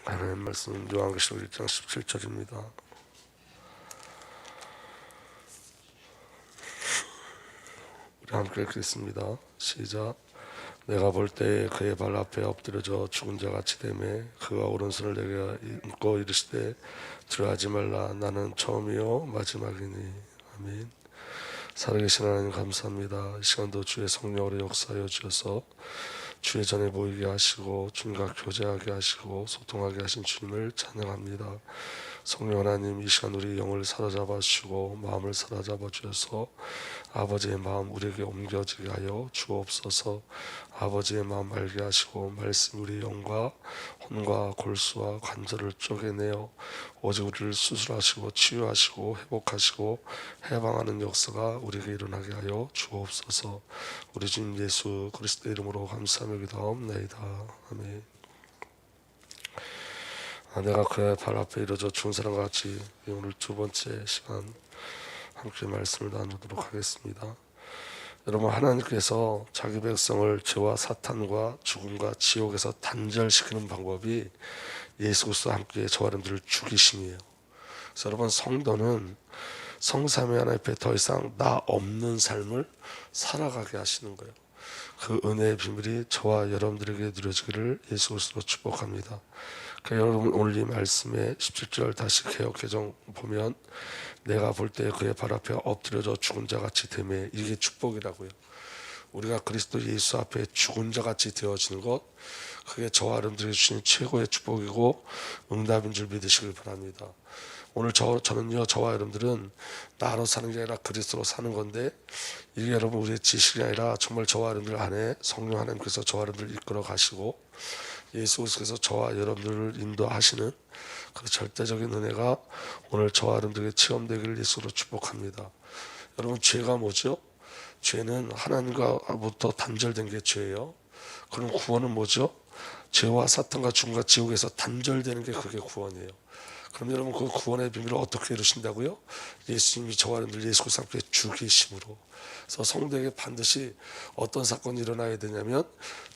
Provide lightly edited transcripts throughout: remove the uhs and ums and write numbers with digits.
하나님 말씀 요한계시록 1장 17절입니다. 우리 함께 읽겠습니다. 시작. 내가 볼 때 그의 발 앞에 엎드려져 죽은 자 같이 되매 그가 오른손을 내게 얹고 이르시되 두려워하지 말라 나는 처음이요 마지막이니. 아멘. 살아계신 하나님 감사합니다. 이 시간도 주의 성령으로 역사하여 주셔서 주의 전에 보이게 하시고 주님과 교제하게 하시고 소통하게 하신 주님을 찬양합니다. 성령 하나님, 이 시간 우리 영을 사로잡아 주시고 마음을 사로잡아 주셔서 아버지의 마음 우리에게 옮겨지게 하여 주옵소서. 아버지의 마음 알게 하시고 말씀 우리 영과 혼과 골수와 관절을 쪼개내어 오직 우리를 수술하시고 치유하시고 회복하시고 해방하는 역사가 우리에게 일어나게 하여 주옵소서. 우리 주님 예수 그리스도 이름으로 감사하며 기도하옵나이다. 아멘. 내가 그의 발 앞에 이르러져 죽은 사람과 같이 오늘 두 번째 시간 함께 말씀을 나누도록 하겠습니다. 여러분, 하나님께서 자기 백성을 죄와 사탄과 죽음과 지옥에서 단절시키는 방법이 예수 그리스도와 함께 저와 여러분들을 죽이심이에요. 그래서 여러분, 성도는 성삼위 하나님 앞에 더 이상 나 없는 삶을 살아가게 하시는 거예요. 그 은혜의 비밀이 저와 여러분들에게 누려지기를 예수 그리스도로 축복합니다. 여러분, 오늘 이 말씀의 17절 다시 개역 개정 보면 내가 볼 때 그의 발 앞에 엎드려져 죽은 자 같이 되매, 이게 축복이라고요. 우리가 그리스도 예수 앞에 죽은 자 같이 되어지는 것, 그게 저와 여러분들에게 주신 최고의 축복이고 응답인 줄 믿으시길 바랍니다. 오늘 저는요, 저와 여러분들은 나로 사는 게 아니라 그리스도로 사는 건데, 이게 여러분 우리의 지식이 아니라 정말 저와 여러분들 안에 성령 하나님께서 저와 여러분들을 이끌어 가시고 예수 그리스도께서 저와 여러분들을 인도하시는 그 절대적인 은혜가 오늘 저와 여러분들에게 체험되기를 예수로 축복합니다. 여러분, 죄가 뭐죠? 죄는 하나님과부터 단절된 게 죄예요. 그럼 구원은 뭐죠? 죄와 사탄과 죽음과 지옥에서 단절되는 게 그게 구원이에요. 그럼 여러분, 그 구원의 비밀을 어떻게 이루신다고요? 예수님이 저와 여러분들 예수 그리스도와 함께 죽이심으로. 그래서 성도에게 반드시 어떤 사건이 일어나야 되냐면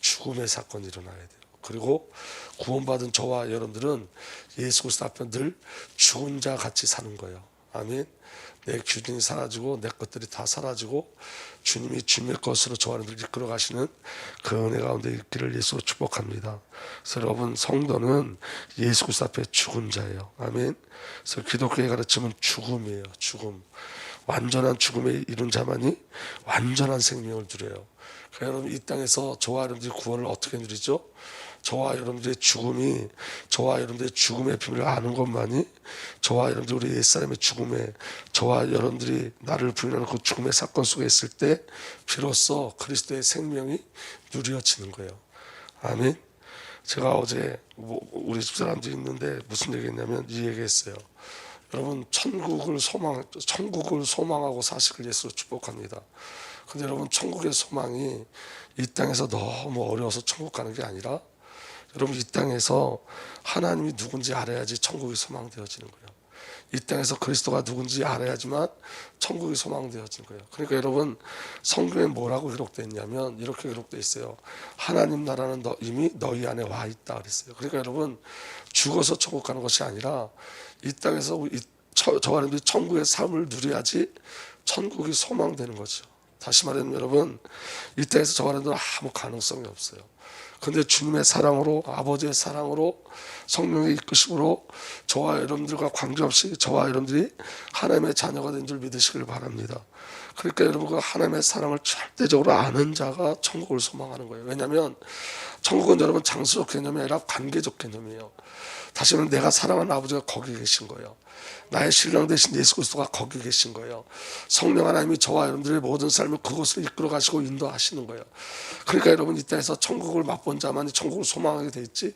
죽음의 사건이 일어나야 돼요. 그리고 구원받은 저와 여러분들은 예수 그리스도 앞에 늘 죽은 자 같이 사는 거예요. 아멘. 내 규정이 사라지고 내 것들이 다 사라지고 주님이 주님의 것으로 저와 여러분들을 이끌어 가시는 그 은혜 가운데 있기를 예수로 축복합니다. 그래서 여러분, 성도는 예수 그리스도 앞에 죽은 자예요. 아멘. 그래서 기독교의 가르침은 죽음이에요. 죽음. 완전한 죽음에 이른 자만이 완전한 생명을 누려요. 그러니까 여러분, 이 땅에서 저와 여러분들이 구원을 어떻게 누리죠? 저와 여러분들의 죽음이, 저와 여러분들의 죽음의 비밀을 아는 것만이, 저와 여러분들 우리 옛사람의 죽음에, 저와 여러분들이 나를 부인하는 그 죽음의 사건 속에 있을 때 비로소 그리스도의 생명이 누려지는 거예요. 아멘. 제가 어제 우리 집사람들이 있는데 무슨 얘기했냐면 이 얘기했어요. 여러분, 천국을 소망하고 사시길 예수로 축복합니다. 근데 여러분, 천국의 소망이 이 땅에서 너무 어려워서 천국 가는 게 아니라, 여러분, 이 땅에서 하나님이 누군지 알아야지 천국이 소망되어지는 거예요. 이 땅에서 그리스도가 누군지 알아야지만 천국이 소망되어지는 거예요. 그러니까 여러분, 성경에 뭐라고 기록되어 있냐면 이렇게 기록되어 있어요. 하나님 나라는 이미 너희 안에 와 있다 그랬어요. 그러니까 여러분, 죽어서 천국 가는 것이 아니라 이 땅에서 저와 여러분들이 천국의 삶을 누려야지 천국이 소망되는 거죠. 다시 말하면 여러분, 이 땅에서 저와 여러분들은 아무 가능성이 없어요. 그런데 주님의 사랑으로, 아버지의 사랑으로, 성령의 이끄심으로 저와 여러분들과 관계없이 저와 여러분들이 하나님의 자녀가 된 줄 믿으시길 바랍니다. 그러니까 여러분, 그 하나님의 사랑을 절대적으로 아는 자가 천국을 소망하는 거예요. 왜냐하면 천국은 여러분 장소적 개념이 아니라 관계적 개념이에요. 다시 말하면 내가 사랑하는 아버지가 거기 계신 거예요. 나의 신랑 되신 예수 그리스도가 거기 계신 거예요. 성령 하나님이 저와 여러분들의 모든 삶을 그곳으로 이끌어 가시고 인도하시는 거예요. 그러니까 여러분, 이 땅에서 천국을 맛본 자만이 천국을 소망하게 돼 있지,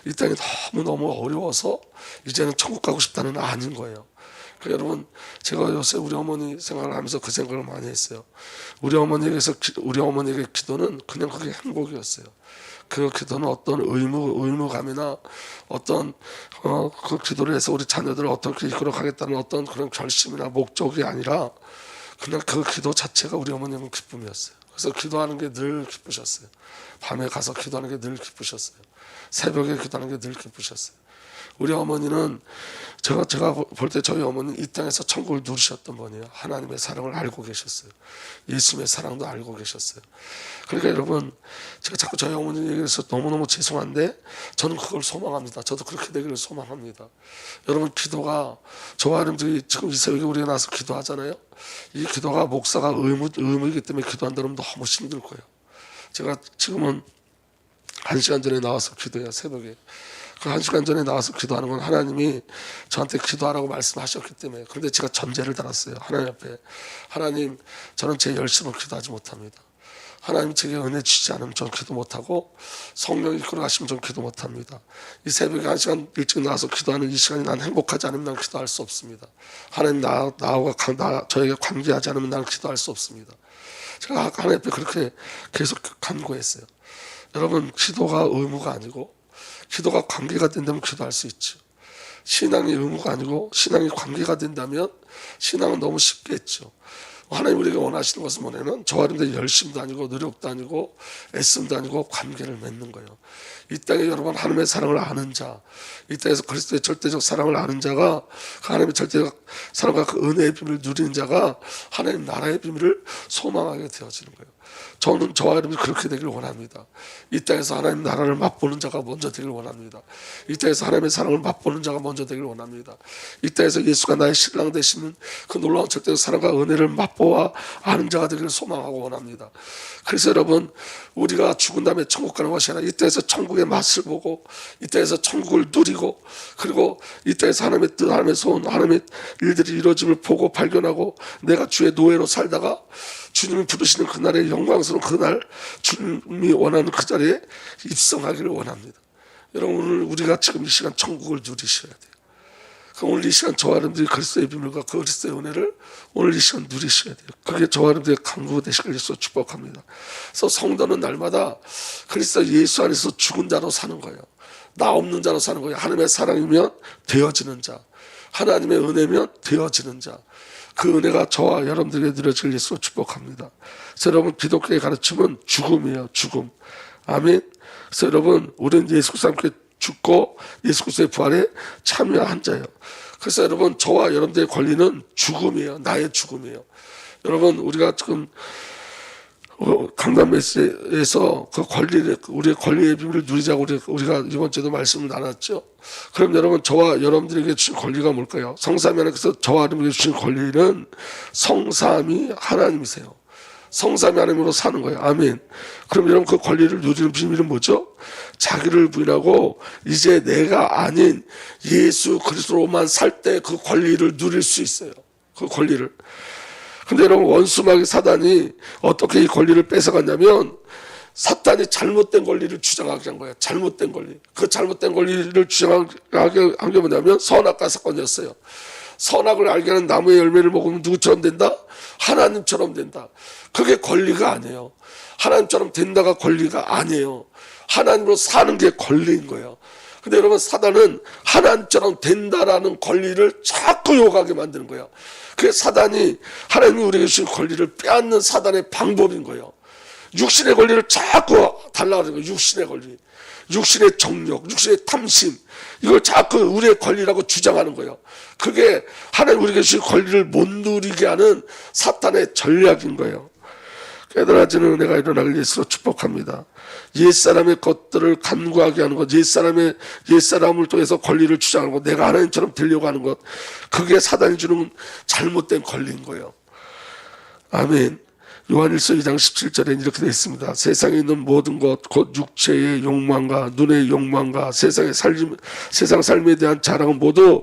이 땅이 너무너무 어려워서 이제는 천국 가고 싶다는 아닌 거예요. 그러니까 여러분, 제가 요새 우리 어머니 생각을 하면서 그 생각을 많이 했어요. 우리 어머니에게 기도는 그냥 그게 행복이었어요. 그 기도는 어떤 의무감이나 어떤 그 기도를 해서 우리 자녀들을 어떻게 이끌어 가겠다는 어떤 그런 결심이나 목적이 아니라 그냥 그 기도 자체가 우리 어머님은 기쁨이었어요. 그래서 기도하는 게 늘 기쁘셨어요. 밤에 가서 기도하는 게 늘 기쁘셨어요. 새벽에 기도하는 게 늘 기쁘셨어요. 우리 어머니는 제가 볼 때 저희 어머니는 이 땅에서 천국을 누리셨던 분이에요. 하나님의 사랑을 알고 계셨어요. 예수님의 사랑도 알고 계셨어요. 그러니까 여러분, 제가 자꾸 저희 어머니 얘기해서 너무너무 죄송한데 저는 그걸 소망합니다. 저도 그렇게 되기를 소망합니다. 여러분, 기도가, 저와 여러분들이 지금 이 새벽에 우리가 나와서 기도하잖아요. 이 기도가 목사가 의무이기 때문에 기도한다면 너무 힘들 거예요. 제가 지금은 1시간 전에 나와서 기도해요. 새벽에. 그 1시간 전에 나와서 기도하는 건 하나님이 저한테 기도하라고 말씀하셨기 때문에. 그런데 제가 전제를 달았어요. 하나님 앞에. 하나님, 저는 제 열심으로 기도하지 못합니다. 하나님 제게 은혜 주시지 않으면 저는 기도 못하고 성령이 이끌어 가시면 저는 기도 못합니다. 이 새벽에 1시간 일찍 나와서 기도하는 이 시간이 난 행복하지 않으면 난 기도할 수 없습니다. 하나님 나와 저에게 관계하지 않으면 나는 기도할 수 없습니다. 제가 하나님 앞에 그렇게 계속 간구했어요. 여러분, 기도가 의무가 아니고 기도가 관계가 된다면 기도할 수 있죠. 신앙이 의무가 아니고 신앙이 관계가 된다면 신앙은 너무 쉽게 했죠. 하나님 우리가 원하시는 것은 뭐냐면 저와 여러분들의 열심도 아니고 노력도 아니고 애씀도 아니고 관계를 맺는 거예요. 이 땅에 여러분 하나님의 사랑을 아는 자, 이 땅에서 그리스도의 절대적 사랑을 아는 자가 그 하나님의 절대적 사랑과 그 은혜의 비밀을 누리는 자가 하나님 나라의 비밀을 소망하게 되어지는 거예요. 저는 저와 여러분이 그렇게 되길 원합니다. 이 땅에서 하나님 나라를 맛보는 자가 먼저 되길 원합니다. 이 땅에서 하나님의 사랑을 맛보는 자가 먼저 되길 원합니다. 이 땅에서 예수가 나의 신랑 되시는 그 놀라운 절대적 사랑과 은혜를 맛보아 아는 자가 되기를 소망하고 원합니다. 그래서 여러분, 우리가 죽은 다음에 천국 가는 것이 아니라 이 땅에서 천국의 맛을 보고 이 땅에서 천국을 누리고 그리고 이 땅에서 하나님의 뜻, 하나님의 소원, 하나님의 일들이 이루어짐을 보고 발견하고 내가 주의 노예로 살다가 주님이 부르시는 그날의 영광스러운 그날 주님이 원하는 그 자리에 입성하기를 원합니다. 여러분, 오늘 우리가 지금 이 시간 천국을 누리셔야 돼요. 오늘 이 시간 저와 여러분들이 그리스도의 비밀과 그리스도의 은혜를 오늘 이 시간 누리셔야 돼요. 그게 저와 여러분들의 간구가 되시길 위해서 축복합니다. 그래서 성도는 날마다 그리스도 예수 안에서 죽은 자로 사는 거예요. 나 없는 자로 사는 거예요. 하나님의 사랑이면 되어지는 자, 하나님의 은혜면 되어지는 자. 그 은혜가 저와 여러분들에게 누려질 예수 축복합니다. 그래서 여러분, 기독교의 가르침은 죽음이에요. 죽음. 아멘. 그래서 여러분, 우리는 예수 그리스도와 함께 죽고 예수 그리스도의 부활에 참여한 자예요. 그래서 여러분, 저와 여러분들의 권리는 죽음이에요. 나의 죽음이에요. 여러분, 우리가 지금 강단 메시지에서 그 권리를, 우리의 권리의 비밀을 누리자고 우리가 이번 주에도 말씀을 나눴죠. 그럼 여러분, 저와 여러분들에게 주신 권리가 뭘까요? 성삼위 하나님께서 저와 여러분에게 주신 권리는 성삼위 하나님이세요. 성삼위 하나님으로 사는 거예요. 아멘. 그럼 여러분, 그 권리를 누리는 비밀은 뭐죠? 자기를 부인하고 이제 내가 아닌 예수 그리스도로만 살 때 그 권리를 누릴 수 있어요. 그 권리를. 근데 여러분, 원수마귀 사단이 어떻게 이 권리를 뺏어갔냐면 사탄이 잘못된 권리를 주장하게 한 거예요. 잘못된 권리. 그 잘못된 권리를 주장하게 한 게 뭐냐면 선악과 사건이었어요. 선악을 알게 하는 나무의 열매를 먹으면 누구처럼 된다? 하나님처럼 된다. 그게 권리가 아니에요. 하나님처럼 된다가 권리가 아니에요. 하나님으로 사는 게 권리인 거예요. 근데 여러분, 사단은 하나님처럼 된다라는 권리를 자꾸 요구하게 만드는 거예요. 그게 사단이 하나님이 우리에게 주신 권리를 빼앗는 사단의 방법인 거예요. 육신의 권리를 자꾸 달라고 하는 거예요. 육신의 권리, 육신의 정욕, 육신의 탐심, 이걸 자꾸 우리의 권리라고 주장하는 거예요. 그게 하나님 우리에게 주신 권리를 못 누리게 하는 사탄의 전략인 거예요. 깨달아지는 은혜가 일어나길 예수로 축복합니다. 옛사람의 것들을 간구하게 하는 것, 옛사람을 통해서 권리를 주장하는 것, 내가 하나님처럼 되려고 하는 것, 그게 사단이 주는 잘못된 권리인 거예요. 아멘. 요한일서 2장 17절에 이렇게 되어 있습니다. 세상에 있는 모든 것, 곧 육체의 욕망과 눈의 욕망과 세상 삶에 대한 자랑은 모두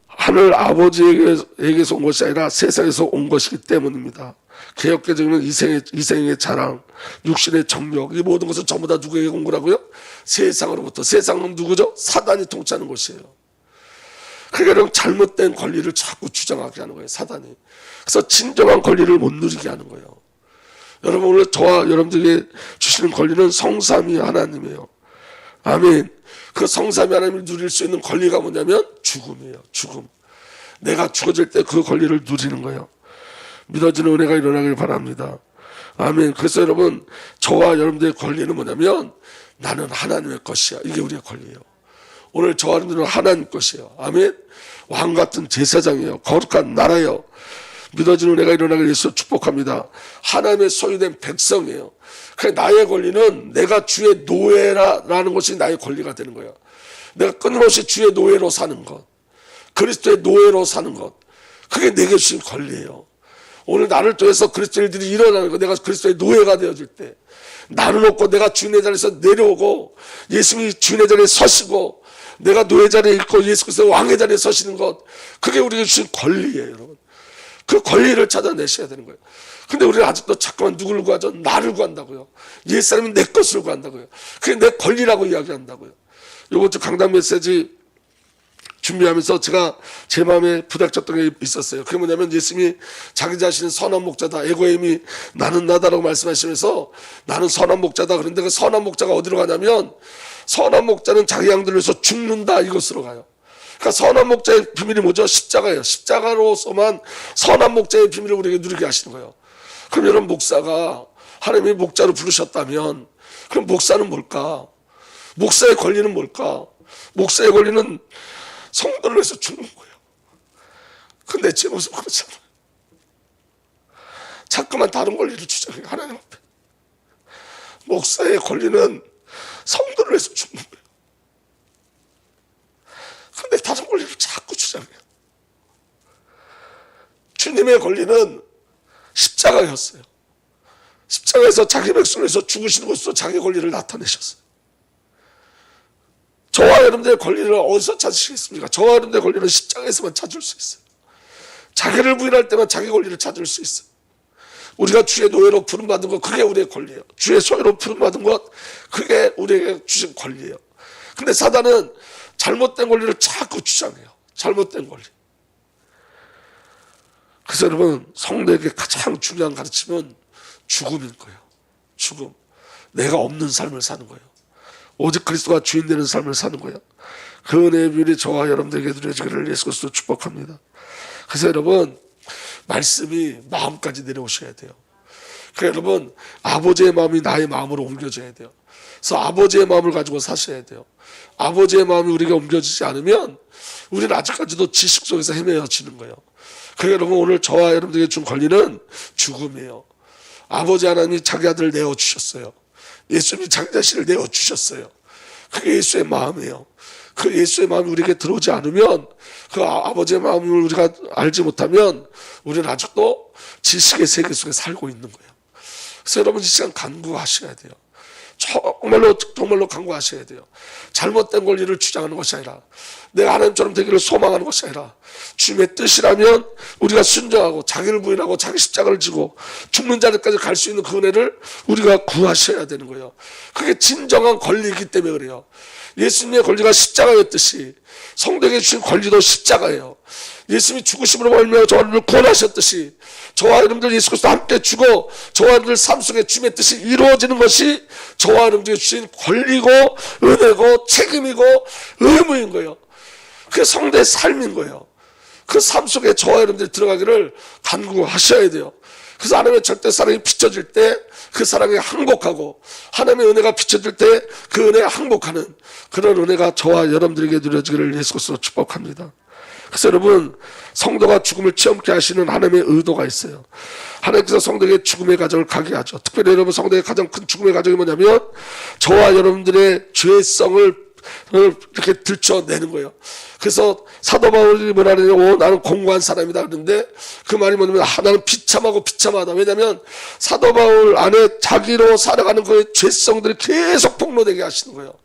하늘 아버지에게서 온 것이 아니라 세상에서 온 것이기 때문입니다. 개혁개정은 이생의 자랑, 육신의 정욕, 이 모든 것은 전부 다 누구에게 온 거라고요? 세상으로부터. 세상은 누구죠? 사단이 통치하는 것이에요. 그러니까 여러분, 잘못된 권리를 자꾸 주장하게 하는 거예요, 사단이. 그래서 진정한 권리를 못 누리게 하는 거예요. 여러분, 오늘 저와 여러분들에게 주시는 권리는 성삼위 하나님이에요. 아멘. 그 성삼위 하나님을 누릴 수 있는 권리가 뭐냐면 죽음이에요. 죽음. 내가 죽어질 때 그 권리를 누리는 거예요. 믿어지는 은혜가 일어나길 바랍니다. 아멘. 그래서 여러분, 저와 여러분들의 권리는 뭐냐면 나는 하나님의 것이야. 이게 우리의 권리예요. 오늘 저와 여러분들은 하나님 것이에요. 아멘. 왕 같은 제사장이에요. 거룩한 나라예요. 믿어지는 은혜가 일어나길 예수 축복합니다. 하나님의 소유된 백성이에요. 그러니까 나의 권리는 내가 주의 노예라는 것이 나의 권리가 되는 거예요. 내가 끊임없이 주의 노예로 사는 것, 그리스도의 노예로 사는 것, 그게 내게 주신 권리예요. 오늘 나를 통해서 그리스도의 일들이 일어나는 거, 내가 그리스도의 노예가 되어질 때 나는 없고 내가 주인의 자리에서 내려오고 예수님이 주인의 자리에 서시고 내가 노예 자리에 있고 예수 그리스도 왕의 자리에 서시는 것, 그게 우리에게 주신 권리예요. 여러분, 그 권리를 찾아내셔야 되는 거예요. 근데 우리는 아직도 자꾸만 누구를 구하죠? 나를 구한다고요. 옛사람이 내 것을 구한다고요. 그게 내 권리라고 이야기한다고요. 이번 주 강단 메시지 준비하면서 제가 제 마음에 부닥쳤던 게 있었어요. 그게 뭐냐면 예수님이 자기 자신은 선한 목자다. 애고의 힘이 나는 나다라고 말씀하시면서 나는 선한 목자다. 그런데 그 선한 목자가 어디로 가냐면 선한 목자는 자기 양들을 위해서 죽는다, 이것으로 가요. 그러니까 선한 목자의 비밀이 뭐죠? 십자가예요. 십자가로서만 선한 목자의 비밀을 우리에게 누리게 하시는 거예요. 그럼 여러분, 목사가 하나님이 목자로 부르셨다면 그럼 목사는 뭘까? 목사의 권리는 뭘까? 목사의 권리는 성도를 위해서 죽는 거예요. 근데 제 모습 그렇잖아요. 자꾸만 다른 권리를 주장해요. 하나님 앞에. 목사의 권리는 성도를 위해서 죽는 거예요. 근데 다른 권리를 자꾸 주장해요. 주님의 권리는 십자가였어요. 십자가에서 자기 백성을 위해서 죽으시는 것으로 자기 권리를 나타내셨어요. 저와 여러분들의 권리를 어디서 찾으시겠습니까? 저와 여러분들의 권리는 십자가에서만 찾을 수 있어요. 자기를 부인할 때만 자기 권리를 찾을 수 있어요. 우리가 주의 노예로 부름받은 것, 그게 우리의 권리예요. 주의 소유로 부름받은 것, 그게 우리에게 주신 권리예요. 근데 사단은 잘못된 권리를 자꾸 주장해요. 잘못된 권리. 그래서 여러분, 성도에게 가장 중요한 가르침은 죽음인 거예요. 죽음. 내가 없는 삶을 사는 거예요. 오직 그리스도가 주인 되는 삶을 사는 거예요. 그 은혜의 비밀이 저와 여러분들에게 누려지기를 예수 그리스도로 축복합니다. 그래서 여러분, 말씀이 마음까지 내려오셔야 돼요. 그래서 여러분, 아버지의 마음이 나의 마음으로 옮겨져야 돼요. 그래서 아버지의 마음을 가지고 사셔야 돼요. 아버지의 마음이 우리에게 옮겨지지 않으면 우리는 아직까지도 지식 속에서 헤매어지는 거예요. 그래서 여러분, 오늘 저와 여러분들에게 준 권리는 죽음이에요. 아버지 하나님이 자기 아들을 내어주셨어요. 예수님이 자기 자신을 내어주셨어요. 그게 예수의 마음이에요. 그 예수의 마음이 우리에게 들어오지 않으면, 그 아버지의 마음을 우리가 알지 못하면 우리는 아직도 지식의 세계 속에 살고 있는 거예요. 그래서 여러분, 이 시간 간구하셔야 돼요. 정말로 간구하셔야 돼요. 잘못된 권리를 주장하는 것이 아니라, 내가 하나님처럼 되기를 소망하는 것이 아니라, 주님의 뜻이라면 우리가 순종하고 자기를 부인하고 자기 십자가를 지고 죽는 자리까지 갈 수 있는 그 은혜를 우리가 구하셔야 되는 거예요. 그게 진정한 권리이기 때문에 그래요. 예수님의 권리가 십자가였듯이 성도에게 주신 권리도 십자가예요. 예수님이 죽으심으로 말미암아 저와 여러분을 구원하셨듯이 저와 여러분들 예수 그리스도 함께 죽어 저와 여러분들 삶 속에 주님의 뜻이 이루어지는 것이 저와 여러분들에게 주신 권리고 은혜고 책임이고 의무인 거예요. 그게 성도의 삶인 거예요. 그 삶 속에 저와 여러분들이 들어가기를 간구하셔야 돼요. 그래서 하나님의 절대 사랑이 비춰질 때 그 사랑에 항복하고 하나님의 은혜가 비춰질 때 그 은혜에 항복하는 그런 은혜가 저와 여러분들에게 누려지기를 예수 그리스도로 축복합니다. 그래서 여러분, 성도가 죽음을 체험케 하시는 하나님의 의도가 있어요. 하나님께서 성도에게 죽음의 가정을 가게 하죠. 특별히 여러분, 성도의 가장 큰 죽음의 가정이 뭐냐면 저와 여러분들의 죄성을 이렇게 들춰내는 거예요. 그래서 사도 바울이 뭐라 그러냐면 나는 공고한 사람이다 그러는데 그 말이 뭐냐면 나는 비참하고 비참하다. 왜냐하면 사도 바울 안에 자기로 살아가는 그의 죄성들이 계속 폭로되게 하시는 거예요.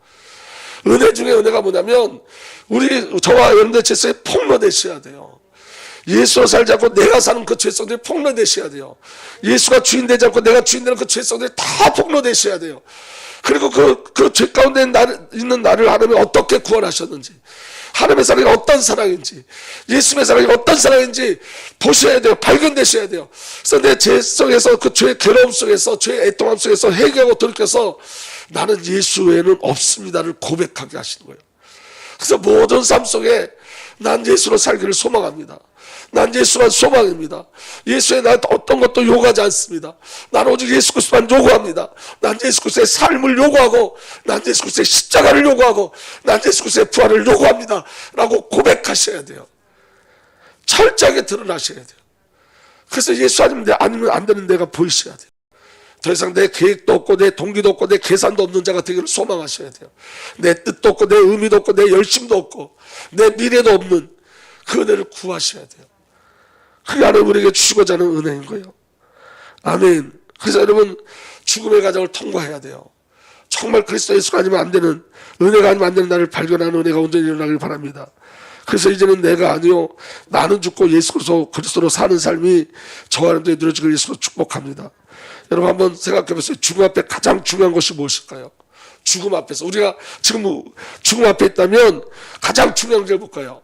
은혜 중에 은혜가 뭐냐면 저와 여러분들의 죄성이 폭로되셔야 돼요. 예수로 살지 않고 내가 사는 그 죄성들이 폭로되셔야 돼요. 예수가 주인 되지 않고 내가 주인 되는 그 죄성들이 다 폭로되셔야 돼요. 그리고 그 죄 가운데 있는 나를 하나님이 어떻게 구원하셨는지, 하나님의 사랑이 어떤 사랑인지, 예수님의 사랑이 어떤 사랑인지 보셔야 돼요. 발견되셔야 돼요. 그래서 내 죄 속에서, 그 죄의 괴로움 속에서, 죄의 애통함 속에서 회개하고 돌이켜서 나는 예수 외에는 없습니다를 고백하게 하시는 거예요. 그래서 모든 삶 속에 난 예수로 살기를 소망합니다. 난 예수만 소망입니다. 예수의 나 어떤 것도 요구하지 않습니다. 나는 오직 예수 그리스도만 요구합니다. 난 예수 그리스도의 삶을 요구하고, 난 예수 그리스도의 십자가를 요구하고, 난 예수 그리스도의 부활을 요구합니다 라고 고백하셔야 돼요. 철저하게 드러나셔야 돼요. 그래서 예수 아니면 안 되는 데가 보이셔야 돼요. 더 이상 내 계획도 없고 내 동기도 없고 내 계산도 없는 자가 되기를 소망하셔야 돼요. 내 뜻도 없고 내 의미도 없고 내 열심도 없고 내 미래도 없는 그 은혜를 구하셔야 돼요. 그게 하나님 우리에게 주시고자 하는 은혜인 거예요. 아멘. 그래서 여러분, 죽음의 과정을 통과해야 돼요. 정말 그리스도 예수가 아니면 안 되는, 은혜가 아니면 안 되는 나를 발견하는 은혜가 온전히 일어나길 바랍니다. 그래서 이제는 내가 아니요, 나는 죽고 예수 그리스도로 사는 삶이 저와 여러분들이 누려지길 예수로 축복합니다. 여러분 한번 생각해 보세요. 죽음 앞에 가장 중요한 것이 무엇일까요? 죽음 앞에서, 우리가 지금 죽음 앞에 있다면 가장 중요한 걸 볼까요?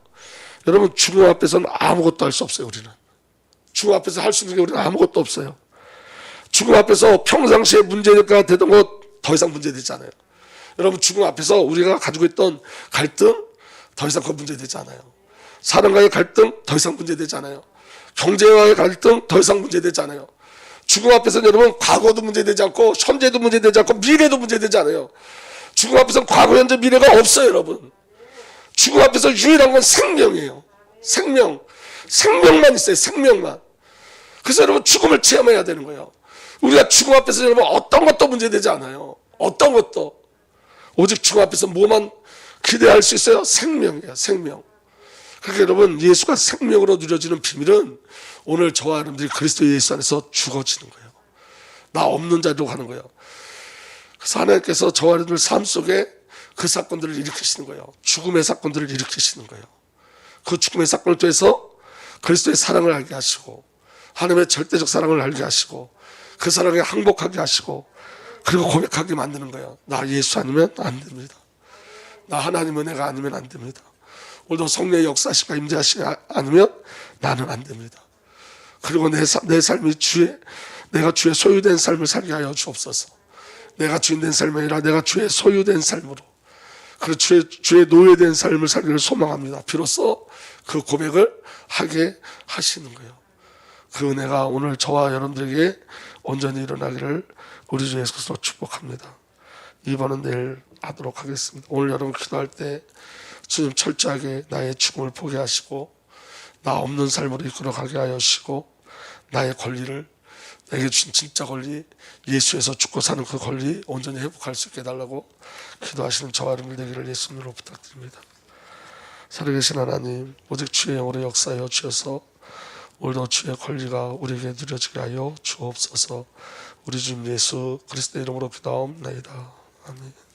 여러분, 죽음 앞에서는 아무것도 할 수 없어요. 우리는 죽음 앞에서 할 수 있는 게 우리는 아무것도 없어요. 죽음 앞에서 평상시에 문제가 되던 것 더 이상 문제되지 않아요. 여러분, 죽음 앞에서 우리가 가지고 있던 갈등 더 이상 그 문제되지 않아요. 사람과의 갈등 더 이상 문제되지 않아요. 경제와의 갈등 더 이상 문제되지 않아요. 죽음 앞에서는 여러분, 과거도 문제되지 않고 현재도 문제되지 않고 미래도 문제되지 않아요. 죽음 앞에서는 과거, 현재, 미래가 없어요. 여러분, 죽음 앞에서 유일한 건 생명이에요. 생명만 있어요. 생명만. 그래서 여러분, 죽음을 체험해야 되는 거예요. 우리가 죽음 앞에서 여러분 어떤 것도 문제되지 않아요. 어떤 것도. 오직 죽음 앞에서 뭐만 기대할 수 있어요? 생명이에요. 생명. 그러니까 여러분, 예수가 생명으로 누려지는 비밀은 오늘 저와 여러분들이 그리스도 예수 안에서 죽어지는 거예요. 나 없는 자로 가는 거예요. 그래서 하나님께서 저와 여러분들 삶 속에 그 사건들을 일으키시는 거예요. 죽음의 사건들을 일으키시는 거예요. 그 죽음의 사건을 통해서 그리스도의 사랑을 알게 하시고, 하나님의 절대적 사랑을 알게 하시고, 그 사랑에 항복하게 하시고, 그리고 고백하게 만드는 거예요. 나 예수 아니면 안 됩니다. 나 하나님 은혜가 아니면 안 됩니다. 오늘도 성령의 역사시가 임재하시지 않으면 나는 안 됩니다. 그리고 내 삶이 내가 주의 소유된 삶을 살게 하여 주옵소서. 내가 주인된 삶이 아니라 내가 주의 소유된 삶으로, 그리고 주의 노예된 삶을 살기를 소망합니다. 비로소 그 고백을 하게 하시는 거예요. 그 은혜가 오늘 저와 여러분들에게 온전히 일어나기를 우리 주 예수 그리스도로 축복합니다. 2번은 내일 하도록 하겠습니다. 오늘 여러분 기도할 때 주님 철저하게 나의 죽음을 포기하시고 나 없는 삶으로 이끌어가게 하여 주시고, 나의 권리를, 내게 주신 진짜 권리, 예수에서 죽고 사는 그 권리 온전히 회복할 수 있게 해달라고 기도하시는 저와 여러분들 되기를 예수님으로 부탁드립니다. 살아계신 하나님, 오직 주의 영으로 역사하여 주셔서 오늘도 주의 권리가 우리에게 누려지게 하여 주옵소서. 우리 주님 예수 그리스도의 이름으로 기도하옵나이다. 아멘.